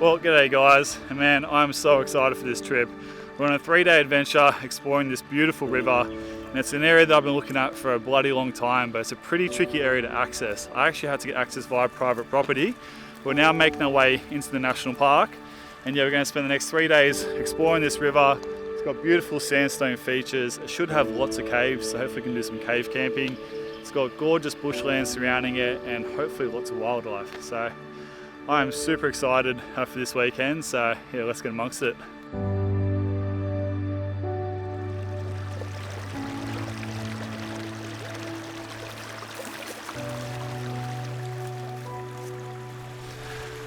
Well, g'day guys, and man, I'm so excited for this trip. We're on a 3-day adventure exploring this beautiful river, and it's an area that I've been looking at for a bloody long time, but it's a pretty tricky area to access. I actually had to get access via private property. We're now making our way into the national park, and yeah, we're going to spend the next 3 days exploring this river. It's got beautiful sandstone features. It should have lots of caves, so hopefully we can do some cave camping. It's got gorgeous bushland surrounding it, and hopefully lots of wildlife. So I'm super excited for this weekend, so yeah, let's get amongst it.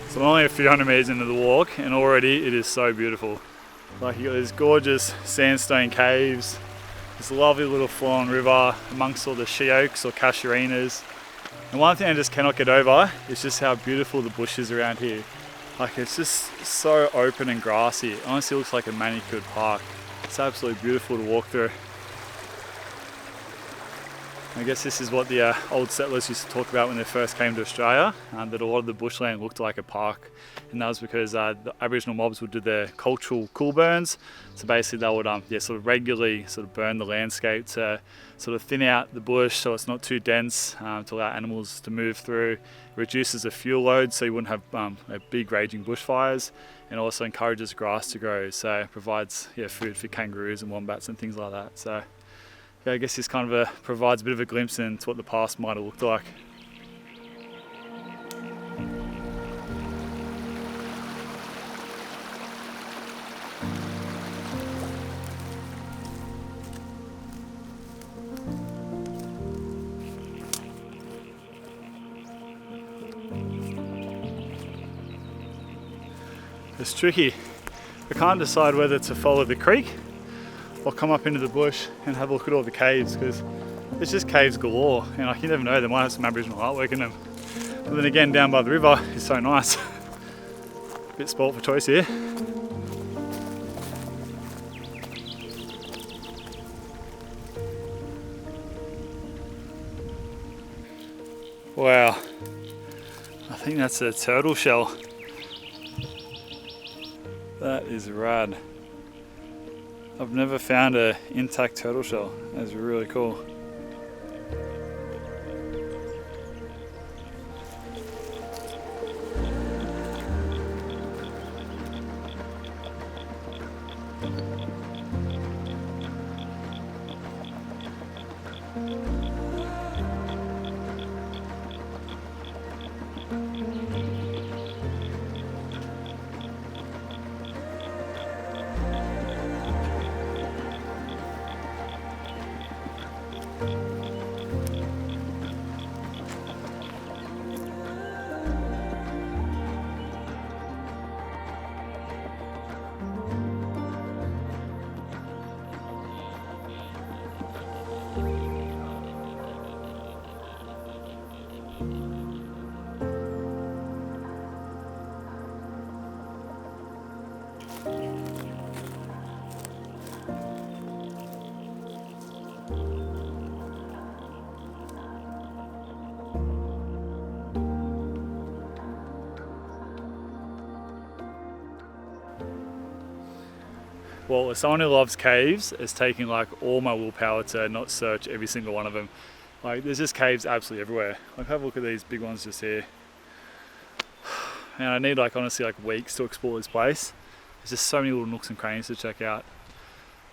So I'm only a few hundred meters into the walk, and already it is so beautiful. Like, you got these gorgeous sandstone caves, this lovely little flowing river amongst all the she oaks or casuarinas. And one thing I just cannot get over is just how beautiful the bush is around here. Like, it's just so open and grassy. It honestly looks like a manicured park. It's absolutely beautiful to walk through. I guess this is what the old settlers used to talk about when they first came to Australia, that a lot of the bushland looked like a park, and that was because the Aboriginal mobs would do their cultural cool burns. So basically they would sort of regularly sort of burn the landscape to sort of thin out the bush so it's not too dense, to allow animals to move through. It reduces the fuel load so you wouldn't have big raging bushfires, and also encourages grass to grow, so it provides food for kangaroos and wombats and things like that. So yeah, I guess this kind of provides a bit of a glimpse into what the past might have looked like. It's tricky. I can't decide whether to follow the creek or come up into the bush and have a look at all the caves, because it's just caves galore, and you never know, they might have some Aboriginal artwork in them. But then again, down by the river is so nice. Bit spoilt for choice here. Wow, I think that's a turtle shell. That is rad. I've never found an intact turtle shell. That's really cool. Well, as someone who loves caves, it's taking like all my willpower to not search every single one of them. Like, there's just caves absolutely everywhere. Like, have a look at these big ones just here. And I need honestly weeks to explore this place. There's just so many little nooks and crannies to check out.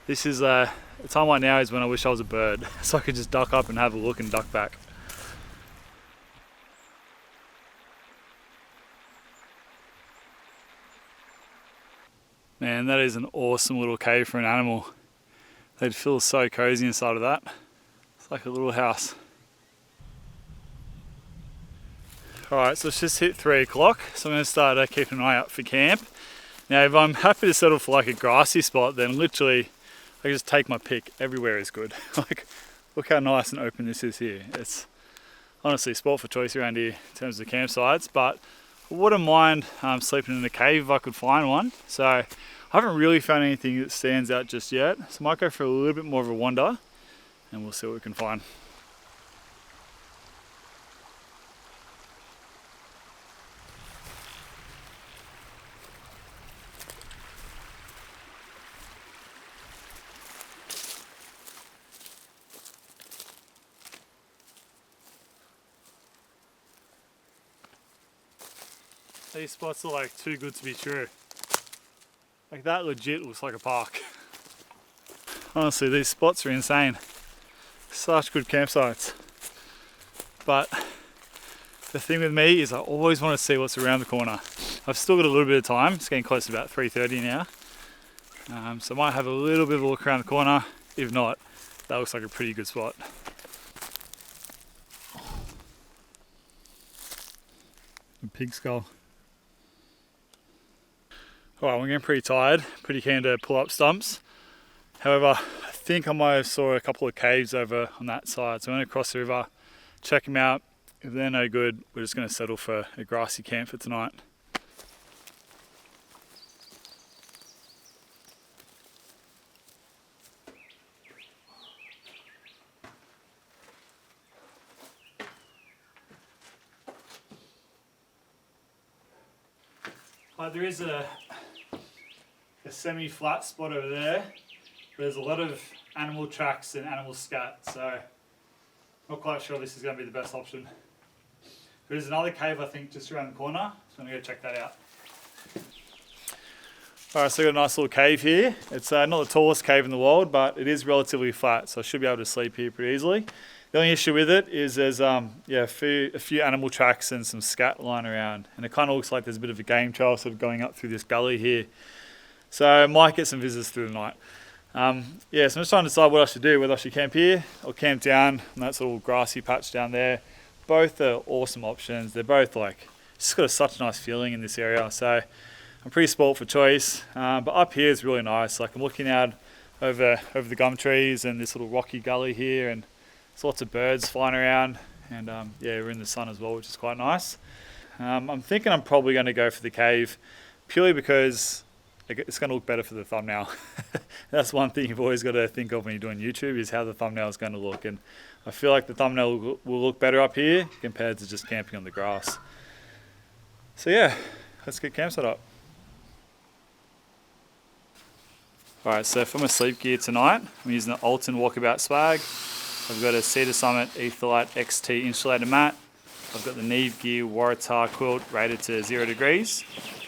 This is the time right now is when I wish I was a bird, so I could just duck up and have a look and duck back. Man, that is an awesome little cave for an animal. They'd feel so cozy inside of that. It's like a little house. Alright, so it's just hit 3 o'clock, so I'm going to start keeping an eye out for camp. Now, if I'm happy to settle for a grassy spot, then literally I can just take my pick. Everywhere is good. Look how nice and open this is here. It's honestly spot for choice around here in terms of campsites, but I wouldn't mind sleeping in a cave if I could find one. So I haven't really found anything that stands out just yet, so I might go for a little bit more of a wander and we'll see what we can find. These spots are like too good to be true. Like that legit looks like a park. Honestly, these spots are insane. Such good campsites. But the thing with me is I always want to see what's around the corner. I've still got a little bit of time. It's getting close to about 3:30 now. So I might have a little bit of a look around the corner. If not, that looks like a pretty good spot. A pig skull. Alright, I'm getting pretty tired. Pretty keen to pull up stumps. However, I think I might have saw a couple of caves over on that side. So I'm going to cross the river, check them out. If they're no good, we're just going to settle for a grassy camp for tonight. There is a semi-flat spot over there. There's a lot of animal tracks and animal scat, so not quite sure this is going to be the best option. There's another cave I think just around the corner, so I'm going to go check that out. Alright, so I've got a nice little cave here. It's not the tallest cave in the world, but it is relatively flat, so I should be able to sleep here pretty easily. The only issue with it is there's a few animal tracks and some scat lying around, and it kind of looks like there's a bit of a game trail sort of going up through this gully here. So I might get some visitors through the night. So I'm just trying to decide what I should do, whether I should camp here or camp down on that little grassy patch down there. Both are awesome options. They're both like, just got such a nice feeling in this area. So I'm pretty spoilt for choice, but up here is really nice. Like I'm looking out over the gum trees and this little rocky gully here, and there's lots of birds flying around, and we're in the sun as well, which is quite nice. I'm thinking I'm probably going to go for the cave purely because it's going to look better for the thumbnail. That's one thing you've always got to think of when you're doing YouTube, is how the thumbnail is going to look, and I feel like the thumbnail will look better up here compared to just camping on the grass. So yeah, let's get camp set up. Alright, so for my sleep gear tonight, I'm using the Alton Walkabout swag. I've got a Cedar Summit Etherlight XT insulated mat. I've got the Neve Gear Waratah quilt rated to 0 degrees.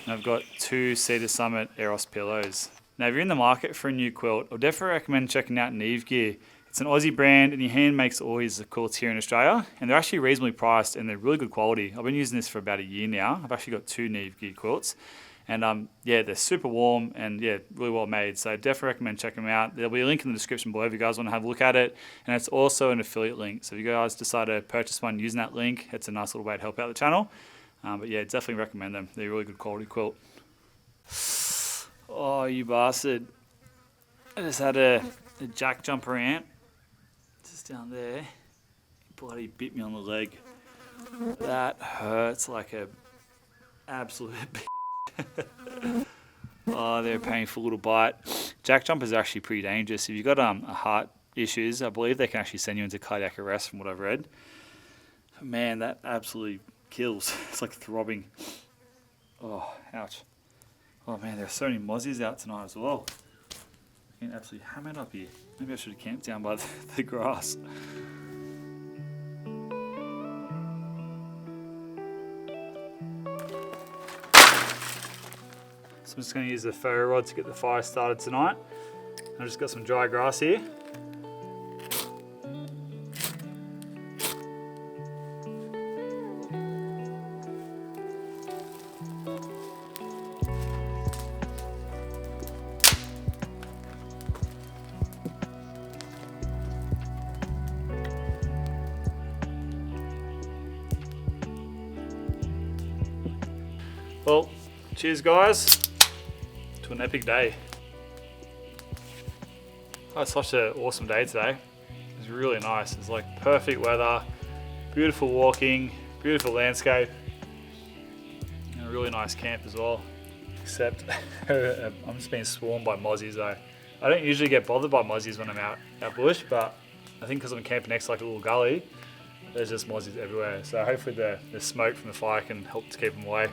And I've got 2 Cedar Summit Eros pillows. Now if you're in the market for a new quilt, I'll definitely recommend checking out Neve Gear. It's an Aussie brand and your hand makes all his quilts here in Australia, and they're actually reasonably priced and they're really good quality. I've been using this for about a year now. I've actually got 2 Neve Gear quilts. And they're super warm and really well made. So definitely recommend checking them out. There'll be a link in the description below if you guys want to have a look at it. And it's also an affiliate link. So if you guys decide to purchase one using that link, it's a nice little way to help out the channel. Definitely recommend them. They're a really good quality quilt. Oh, you bastard. I just had a jack jumper ant just down there. He bloody bit me on the leg. That hurts like a absolute Oh, they're a painful little bite. Jack jumpers are actually pretty dangerous. If you've got heart issues, I believe they can actually send you into cardiac arrest from what I've read. Man, that absolutely kills. It's like throbbing. Oh, ouch. Oh man, there are so many mozzies out tonight as well. Getting absolutely hammered up here. Maybe I should have camped down by the grass. So I'm just going to use the ferro rod to get the fire started tonight. I've just got some dry grass here. Well, cheers guys. An epic day. Oh, it's such an awesome day today. It's really nice. It's like perfect weather, beautiful walking, beautiful landscape, and a really nice camp as well. Except I'm just being swarmed by mozzies though. I don't usually get bothered by mozzies when I'm out bush, but I think because I'm camping next to like a little gully, there's just mozzies everywhere. So hopefully the smoke from the fire can help to keep them away.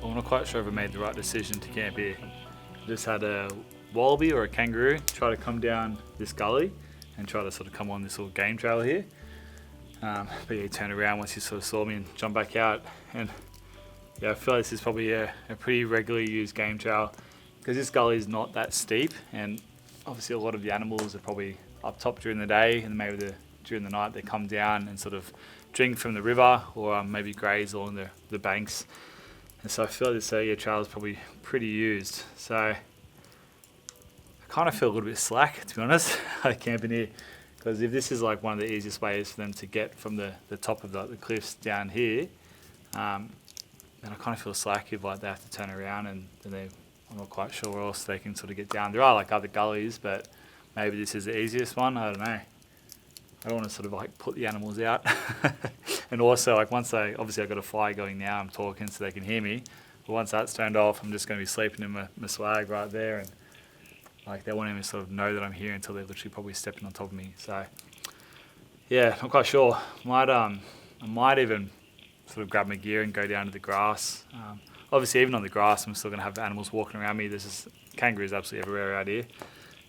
I'm not quite sure if I made the right decision to camp here. I just had a wallaby or a kangaroo try to come down this gully and try to sort of come on this little game trail here. But yeah, he turned around once he sort of saw me and jumped back out. And yeah, I feel like this is probably a pretty regularly used game trail because this gully is not that steep, and obviously a lot of the animals are probably up top during the day, and maybe during the night they come down and sort of drink from the river or maybe graze along the banks. And so I feel like this trail is probably pretty used. So I kind of feel a little bit slack, to be honest, like camping here, because if this is like one of the easiest ways for them to get from the top of the cliffs down here, then I kind of feel slack if like they have to turn around and then I'm not quite sure where else they can sort of get down. There are like other gullies, but maybe this is the easiest one. I don't know. I don't want to sort of like put the animals out. And also like obviously I've got a fire going now, I'm talking so they can hear me. But once that's turned off, I'm just going to be sleeping in my swag right there, and like they won't even sort of know that I'm here until they're literally probably stepping on top of me. So yeah, not quite sure. I might even sort of grab my gear and go down to the grass. Obviously even on the grass I'm still going to have animals walking around me. There's kangaroos absolutely everywhere out here.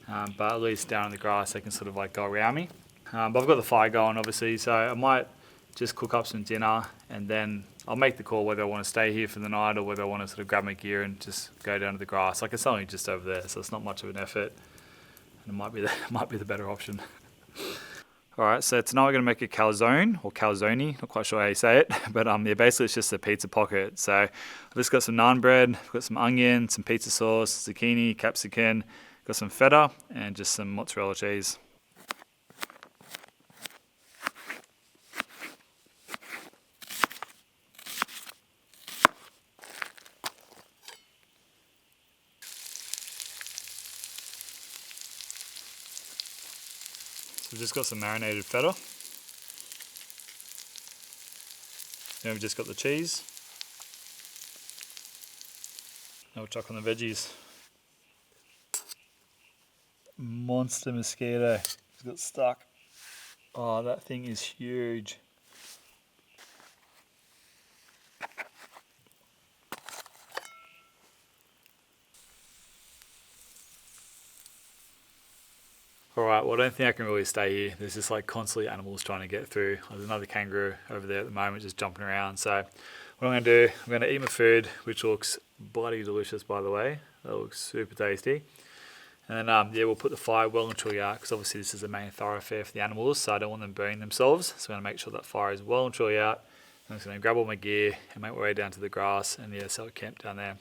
But at least down on the grass they can sort of like go around me. But I've got the fire going obviously, so I might just cook up some dinner and then I'll make the call whether I want to stay here for the night or whether I want to sort of grab my gear and just go down to the grass. Like it's only just over there, so it's not much of an effort, and it might be the better option. All right, so tonight we're going to make a calzone or calzone, not quite sure how you say it, but yeah, basically it's just a pizza pocket. So I've just got some naan bread, I've got some onion, some pizza sauce, zucchini, capsicum, got some feta, and just some mozzarella cheese. So we've just got some marinated feta. Then we've just got the cheese. Now we'll chuck on the veggies. Monster mosquito. It's got stuck. Oh, that thing is huge. Alright, well I don't think I can really stay here. There's just like constantly animals trying to get through. There's another kangaroo over there at the moment just jumping around. So what I'm going to do, I'm going to eat my food, which looks bloody delicious by the way. That looks super tasty. And then yeah, we'll put the fire well and truly out because obviously this is the main thoroughfare for the animals, so I don't want them burning themselves. So I'm going to make sure that fire is well and truly out. I'm just going to grab all my gear and make my way down to the grass and yeah, set up camp down there.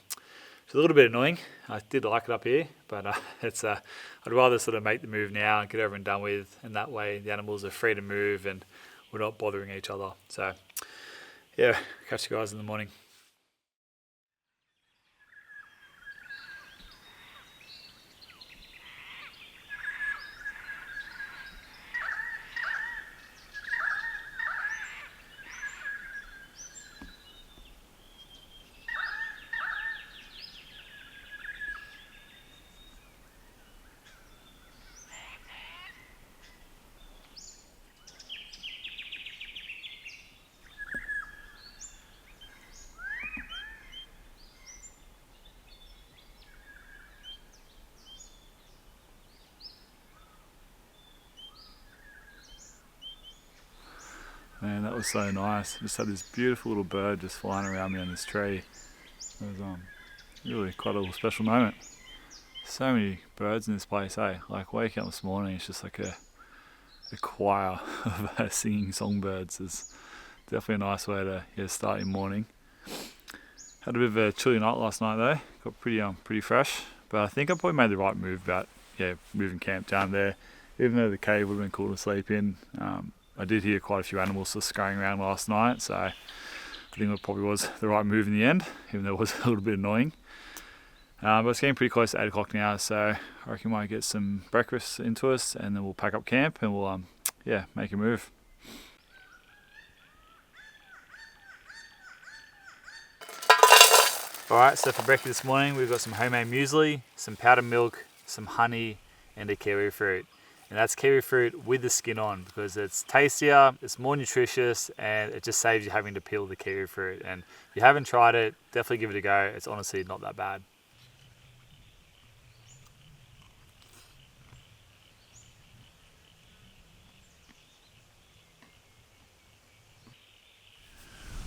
It's a little bit annoying. I did like it up here, but I'd rather sort of make the move now and get over and done with, and that way the animals are free to move and we're not bothering each other. So yeah, catch you guys in the morning. Man, that was so nice. Just had this beautiful little bird just flying around me on this tree. It was really quite a little special moment. So many birds in this place, eh? Like waking up this morning, it's just like a choir of singing songbirds. It's definitely a nice way to start your morning. Had a bit of a chilly night last night though. Got pretty fresh, but I think I probably made the right move about moving camp down there. Even though the cave would have been cool to sleep in, I did hear quite a few animals just scurrying around last night, so I think it probably was the right move in the end, even though it was a little bit annoying. But it's getting pretty close to 8 o'clock now, so I reckon we might get some breakfast into us and then we'll pack up camp and we'll make a move. Alright, so for breakfast this morning we've got some homemade muesli, some powdered milk, some honey and a kiwi fruit. And that's kiwi fruit with the skin on because it's tastier, it's more nutritious, and it just saves you having to peel the kiwi fruit. And if you haven't tried it, definitely give it a go. It's honestly not that bad.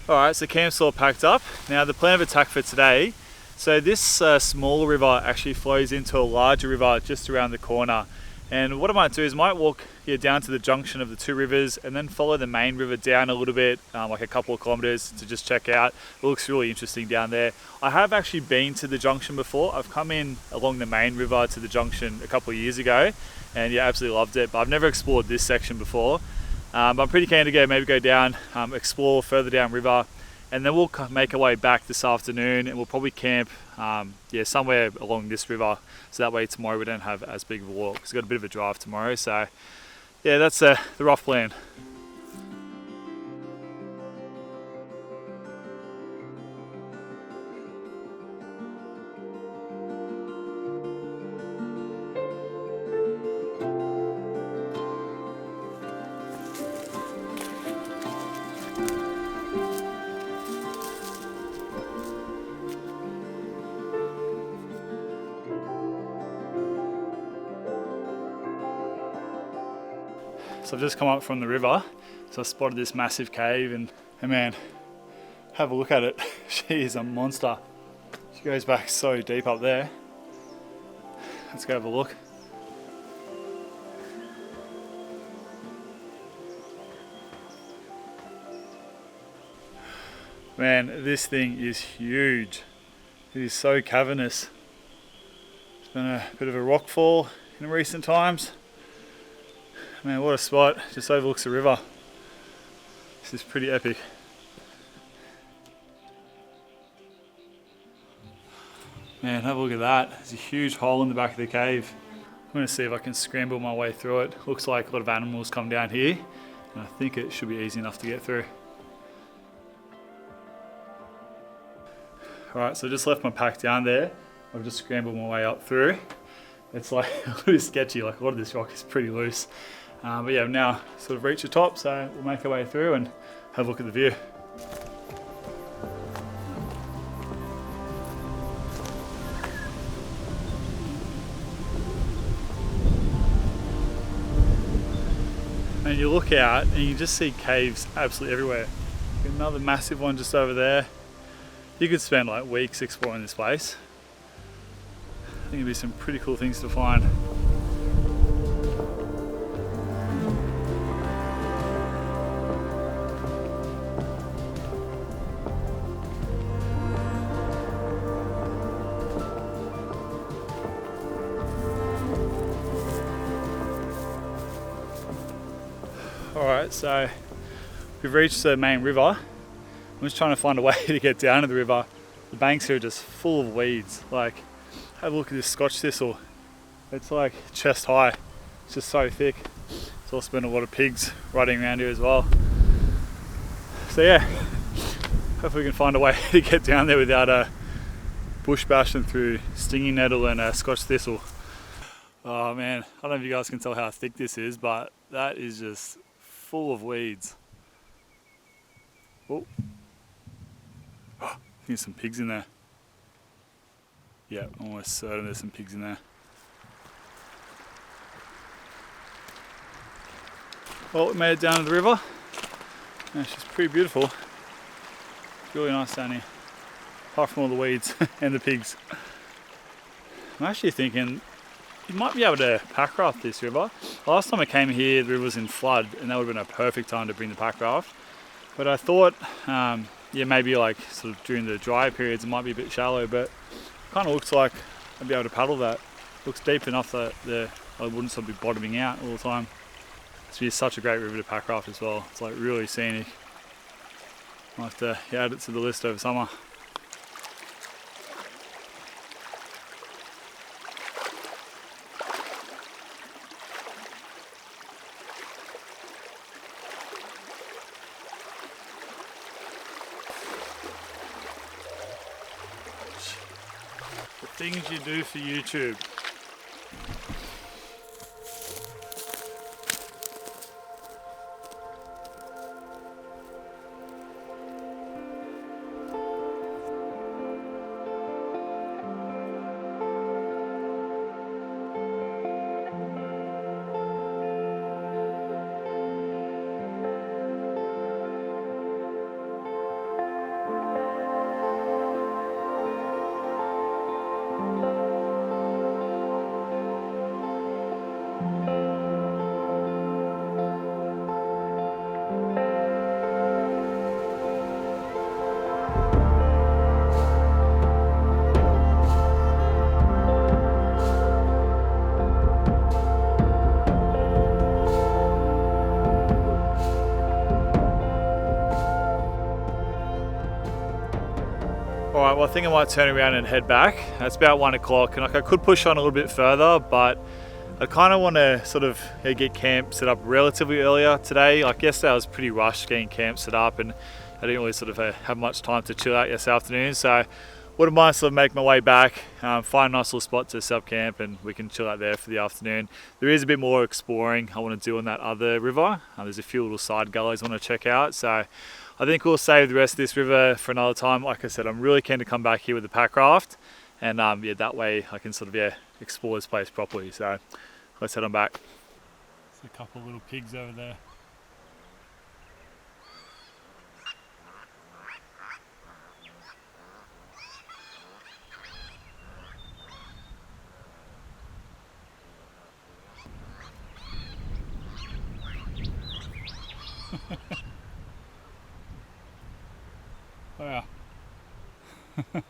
Alright, so camp's all packed up. Now the plan of attack for today, so this smaller river actually flows into a larger river just around the corner. And what I might do is walk down to the junction of the two rivers and then follow the main river down a little bit, like a couple of kilometers to just check out. It looks really interesting down there. I have actually been to the junction before. I've come in along the main river to the junction a couple of years ago and yeah, absolutely loved it, but I've never explored this section before. I'm pretty keen to maybe go down, explore further down river, and then we'll make our way back this afternoon and we'll probably camp somewhere along this river, so that way tomorrow we don't have as big of a walk because we've got a bit of a drive tomorrow. So yeah, that's the rough plan. So I've just come up from the river, so I spotted this massive cave and man, have a look at it. She is a monster. She goes back so deep up there. Let's go have a look. Man, this thing is huge. It is so cavernous. It's been a bit of a rock fall in recent times. Man, what a spot, just overlooks the river. This is pretty epic. Man, have a look at that. There's a huge hole in the back of the cave. I'm going to see if I can scramble my way through it. Looks like a lot of animals come down here, and I think it should be easy enough to get through. Alright, so I just left my pack down there. I've just scrambled my way up through. It's like a little sketchy, like a lot of this rock is pretty loose. But yeah, we've now sort of reached the top, so we'll make our way through and have a look at the view. And you look out and you just see caves absolutely everywhere. Another massive one just over there. You could spend like weeks exploring this place. I think it'd be some pretty cool things to find. Alright, so we've reached the main river. I'm just trying to find a way to get down to the river. The banks here are just full of weeds. Like, have a look at this Scotch thistle. It's like chest high. It's just so thick. There's also been a lot of pigs riding around here as well. So yeah, hopefully we can find a way to get down there without bush bashing through stinging nettle and Scotch thistle. Oh man, I don't know if you guys can tell how thick this is, but that is just full of weeds. Oh, I think there's some pigs in there. Yeah, almost certain there's some pigs in there. Well, we made it down to the river. Yeah, she's pretty beautiful. It's really nice down here, apart from all the weeds and the pigs. I'm actually thinking you might be able to pack raft this river. Last time I came here, the river was in flood, and that would have been a perfect time to bring the pack raft. But I thought, yeah, maybe like sort of during the dry periods, it might be a bit shallow, but kind of looks like I'd be able to paddle that. Looks deep enough that I wouldn't sort of be bottoming out all the time. It's such a great river to pack raft as well. It's like really scenic. I'll have to add it to the list over summer. The things you do for YouTube. well I think I might turn around and head back. It's about 1 o'clock and like I could push on a little bit further, but I kind of want to sort of get camp set up relatively earlier today. Like yesterday I was pretty rushed getting camp set up and I didn't really sort of have much time to chill out this afternoon. So wouldn't mind sort of make my way back, find a nice little spot to set up camp and we can chill out there for the afternoon. There is a bit more exploring I want to do on that other river. There's a few little side gullies I want to check out. So I think we'll save the rest of this river for another time. Like I said, I'm really keen to come back here with the pack raft and yeah, that way I can sort of explore this place properly. So let's head on back. There's a couple of little pigs over there. Oh yeah. You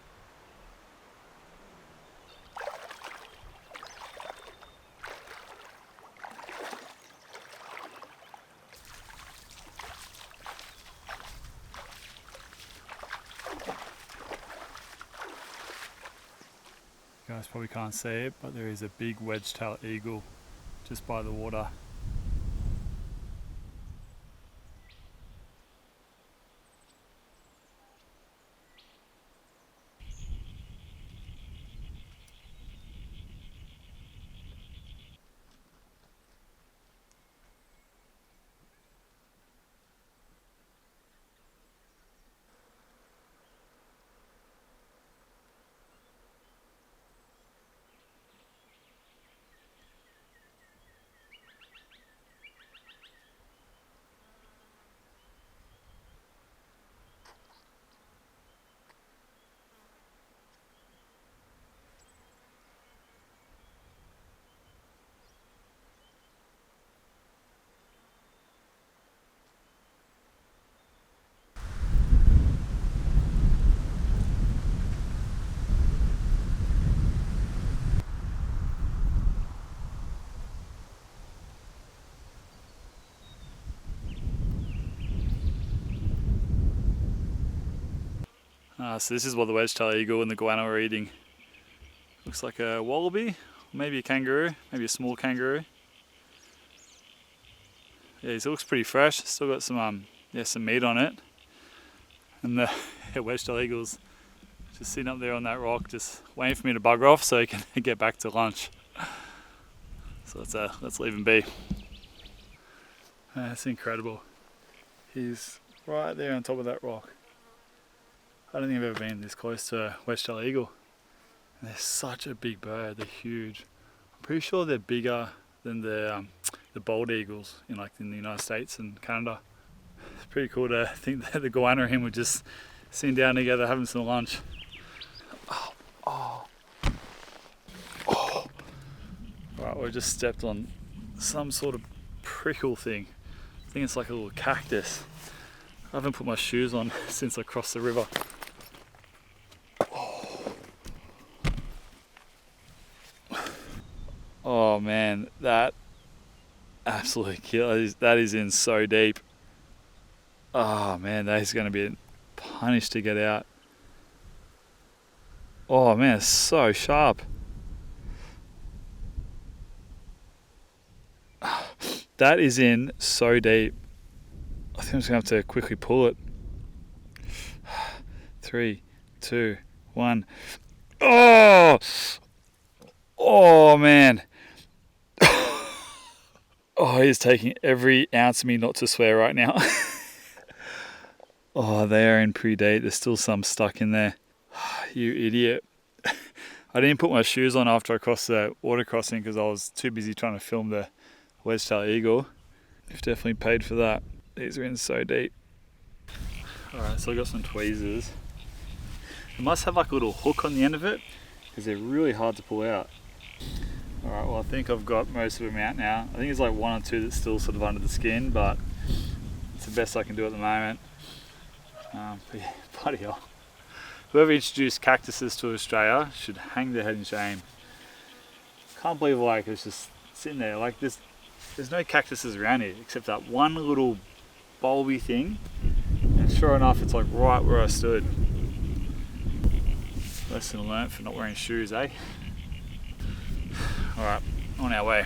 guys probably can't see it, but there is a big wedge-tailed eagle just by the water. So this is what the wedge-tailed eagle and the goanna are eating. Looks like a wallaby, maybe a kangaroo, maybe a small kangaroo. Yeah, he looks pretty fresh. Still got some some meat on it. And the wedge-tailed eagle's just sitting up there on that rock, just waiting for me to bugger off so he can get back to lunch. So let's leave him be. That's incredible. He's right there on top of that rock. I don't think I've ever been this close to a wedge-tailed eagle. And they're such a big bird, they're huge. I'm pretty sure they're bigger than the bald eagles in the United States and Canada. It's pretty cool to think that the goanna and him were just sitting down together having some lunch. Oh. Right, we just stepped on some sort of prickle thing. I think it's like a little cactus. I haven't put my shoes on since I crossed the river. Oh man, that absolutely killer. That is in so deep. Oh man, that is going to be a punish to get out. Oh man, it's so sharp. That is in so deep. I think I'm just going to have to quickly pull it. 3, 2, 1. Oh! Oh man. Oh, he's taking every ounce of me not to swear right now. Oh, they are in pretty deep. There's still some stuck in there. You idiot. I didn't put my shoes on after I crossed the water crossing because I was too busy trying to film the wedge-tailed eagle. You've definitely paid for that. These are in so deep. Alright, so I got some tweezers. It must have like a little hook on the end of it because they're really hard to pull out. Alright, well I think I've got most of them out now. I think there's like 1 or 2 that's still sort of under the skin, but it's the best I can do at the moment. But yeah, bloody hell. Whoever introduced cactuses to Australia should hang their head in shame. Can't believe like it's just sitting there. Like there's no cactuses around here except that one little bulby thing. And sure enough, it's like right where I stood. Lesson learnt for not wearing shoes, eh? Alright, on our way.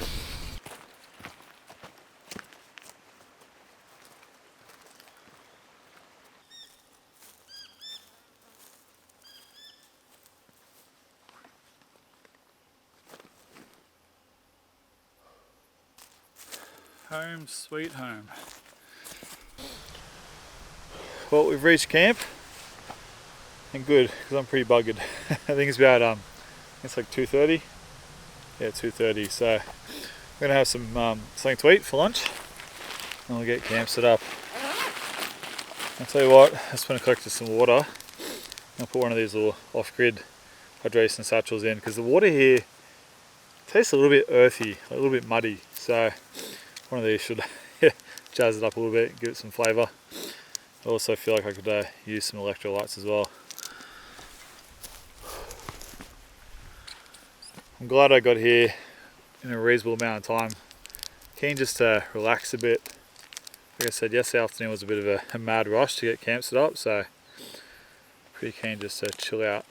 Home sweet home. Well, we've reached camp, and good, because I'm pretty buggered. I think it's about it's like 2:30. Yeah, 2:30. So we're gonna have some something to eat for lunch, and we'll get camp set up. I'll tell you what, I just want to collect some water. I'll put one of these little off-grid hydration satchels in, because the water here tastes a little bit earthy, a little bit muddy. So one of these should jazz it up a little bit, give it some flavour. I also feel like I could use some electrolytes as well. I'm glad I got here in a reasonable amount of time. Keen just to relax a bit. Like I said, yesterday afternoon was a bit of a mad rush to get camp set up, so pretty keen just to chill out.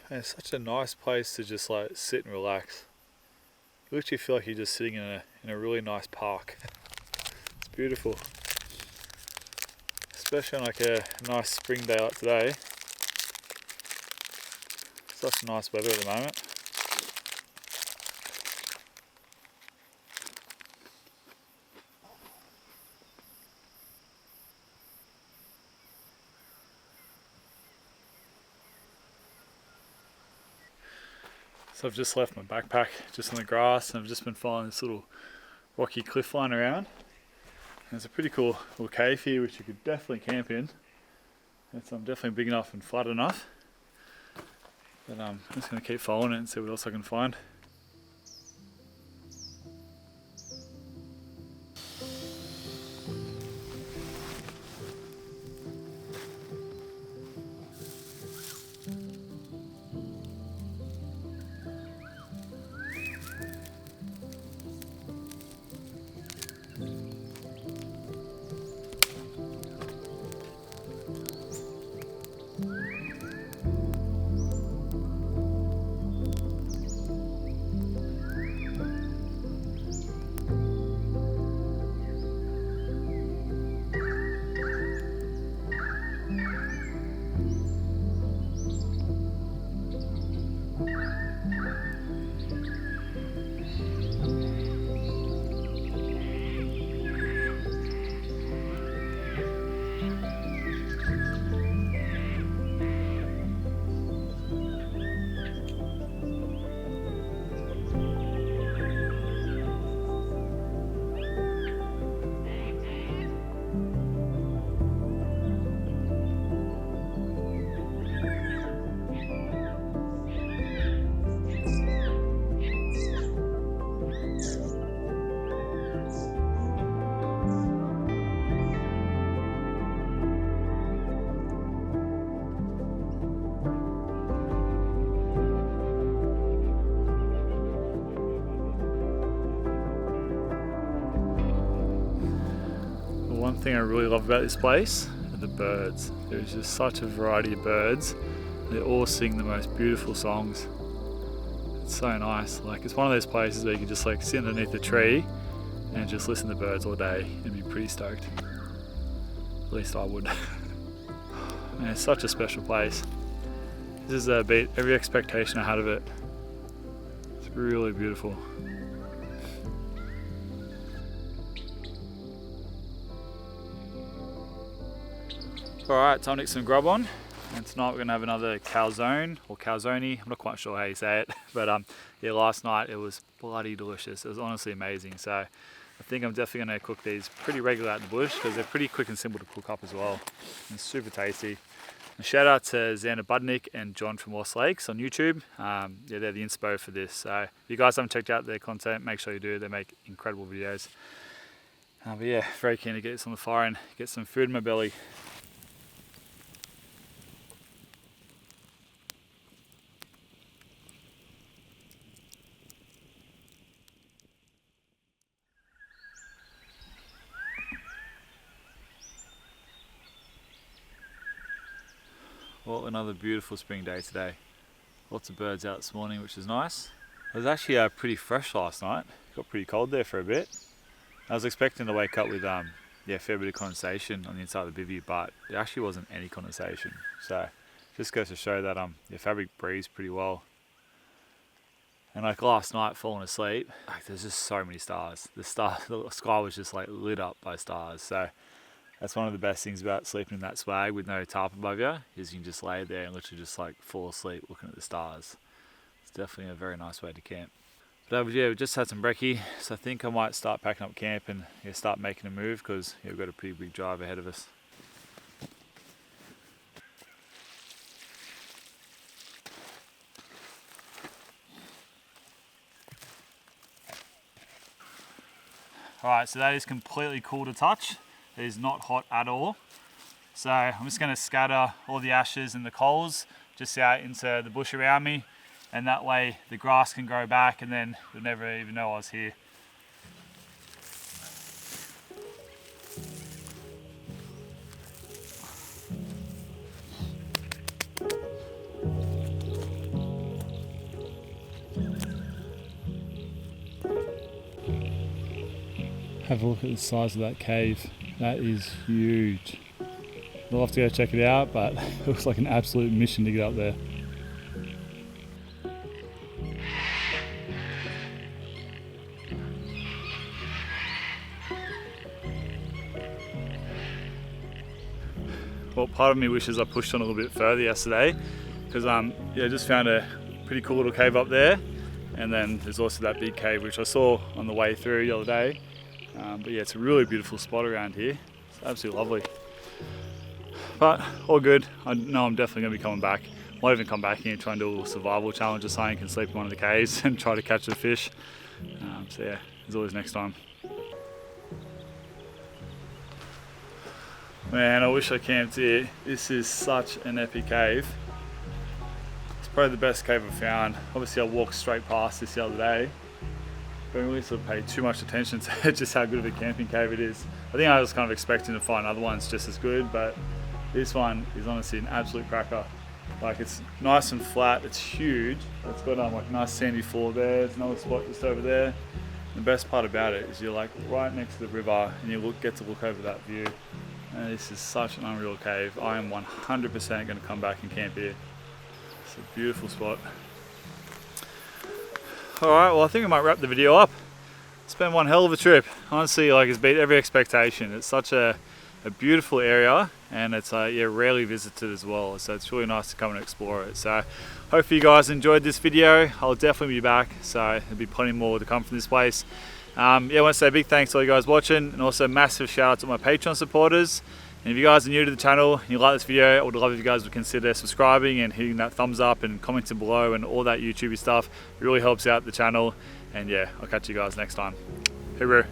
And it's such a nice place to just like sit and relax. You literally feel like you're just sitting in a really nice park. It's beautiful. Especially on like a nice spring day like today. Such nice weather at the moment. So I've just left my backpack just on the grass, and I've just been following this little rocky cliff line around. And there's a pretty cool little cave here which you could definitely camp in. It's definitely big enough and flat enough. But I'm just going to keep following it and see what else I can find. One thing I really love about this place are the birds. There's just such a variety of birds. They all sing the most beautiful songs. It's so nice. Like, it's one of those places where you can just like sit underneath a tree and just listen to birds all day and be pretty stoked. At least I would. And it's such a special place. This is beat every expectation I had of it. It's really beautiful. Alright, time to get some grub on, and tonight we're going to have another calzone, or calzone, I'm not quite sure how you say it, but yeah, last night it was bloody delicious. It was honestly amazing, so I think I'm definitely going to cook these pretty regular out in the bush, because they're pretty quick and simple to cook up as well, and super tasty. And shout out to Xander Budnick and John from Lost Lakes on YouTube. Yeah, they're the inspo for this, so if you guys haven't checked out their content, make sure you do. They make incredible videos. But yeah, very keen to get this on the fire and get some food in my belly. Well, another beautiful spring day today. Lots of birds out this morning, which is nice. It was actually pretty fresh last night. It got pretty cold there for a bit. I was expecting to wake up with a fair bit of condensation on the inside of the bivvy, but there actually wasn't any condensation. So just goes to show that fabric breathes pretty well. And like last night, falling asleep, there's just so many stars. The sky was just like lit up by stars. So that's one of the best things about sleeping in that swag with no tarp above you, is you can just lay there and literally just like fall asleep looking at the stars. It's definitely a very nice way to camp. But yeah, we just had some brekkie, so I think I might start packing up camp and start making a move, because we've got a pretty big drive ahead of us. Alright, so that is completely cool to touch. It is not hot at all. So I'm just going to scatter all the ashes and the coals just out into the bush around me, and that way the grass can grow back and then you'll never even know I was here. Have a look at the size of that cave. That is huge. We'll have to go check it out, but it looks like an absolute mission to get up there. Well, part of me wishes I pushed on a little bit further yesterday, because I just found a pretty cool little cave up there, and then there's also that big cave which I saw on the way through the other day. But yeah, it's a really beautiful spot around here. It's absolutely lovely. But all good. I know I'm definitely going to be coming back. Might even come back here and try and do a little survival challenge or something, and sleep in one of the caves and try to catch the fish. So yeah, there's always next time. Man, I wish I camped here. This is such an epic cave. It's probably the best cave I've found. Obviously I walked straight past this the other day. Don't really sort of pay too much attention to just how good of a camping cave it is. I think I was kind of expecting to find other ones just as good, but this one is honestly an absolute cracker. Like, it's nice and flat, it's huge. It's got like nice sandy floor there. There's another spot just over there. The best part about it is you're like right next to the river and you get to look over that view. And this is such an unreal cave. I am 100% going to come back and camp here. It's a beautiful spot. Alright, well I think I might wrap the video up. It's been one hell of a trip. Honestly, like, it's beat every expectation. It's such a beautiful area, and it's rarely visited as well. So it's really nice to come and explore it. So hopefully you guys enjoyed this video. I'll definitely be back. So there'll be plenty more to come from this place. I want to say a big thanks to all you guys watching, and also massive shout out to my Patreon supporters. And if you guys are new to the channel and you like this video, I would love if you guys would consider subscribing and hitting that thumbs up and commenting below and all that YouTubey stuff. It really helps out the channel. And yeah, I'll catch you guys next time. Hooroo.